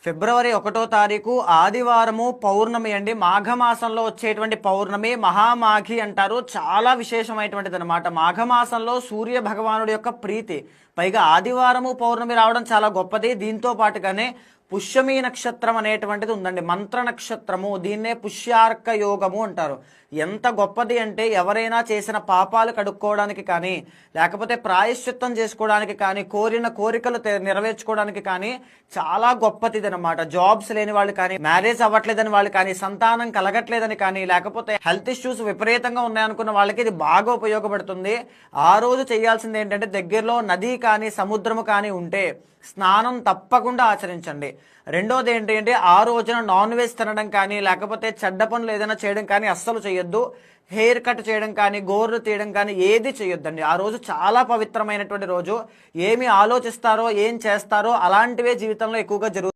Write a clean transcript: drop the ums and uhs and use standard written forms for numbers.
ఫిబ్రవరి 1వ తారీఖు ఆదివారము పౌర్ణమి అండి. మాఘమాసంలో వచ్చేటువంటి పౌర్ణమి మహామాఘి అంటారు. చాలా విశేషమైనటువంటిది అనమాట. మాఘమాసంలో సూర్య భగవానుడి యొక్క ప్రీతి, పైగా ఆదివారము పౌర్ణమి రావడం చాలా గొప్పది. దీంతో పాటుగానే పుష్యమి నక్షత్రం అనేటువంటిది ఉందండి, మంత్ర నక్షత్రము. దీన్నే పుష్యార్క యోగము అంటారు. ఎంత గొప్పది అంటే ఎవరైనా చేసిన పాపాలు కడుక్కోవడానికి కానీ, లేకపోతే ప్రాయశ్చిత్తం చేసుకోవడానికి కానీ, కోరిన కోరికలు నెరవేర్చుకోవడానికి కానీ చాలా గొప్పది అనమాట. జాబ్స్ లేని వాళ్ళు కానీ, మ్యారేజ్ అవ్వట్లేదని వాళ్ళు కానీ, సంతానం కలగట్లేదని కానీ, లేకపోతే హెల్త్ ఇష్యూస్ విపరీతంగా ఉన్నాయనుకున్న వాళ్ళకి ఇది బాగా ఉపయోగపడుతుంది. ఆ రోజు చేయాల్సింది ఏంటంటే, దగ్గరలో నది కానీ సముద్రము కానీ ఉంటే స్నానం తప్పకుండా ఆచరించండి. రెండోది ఏంటి అంటే, ఆ రోజున నాన్ వెజ్ తినడం కానీ, లేకపోతే చెడ్డ పనులు ఏదైనా చేయడం కానీ అస్సలు చేయొద్దు. హెయిర్ కట్ చేయడం కానీ, గోర్లు తీయడం కానీ ఏది చేయొద్దండి. ఆ రోజు చాలా పవిత్రమైనటువంటి రోజు. ఏమి ఆలోచిస్తారో, ఏం చేస్తారో అలాంటివే జీవితంలో ఎక్కువగా జరుగుతుంది.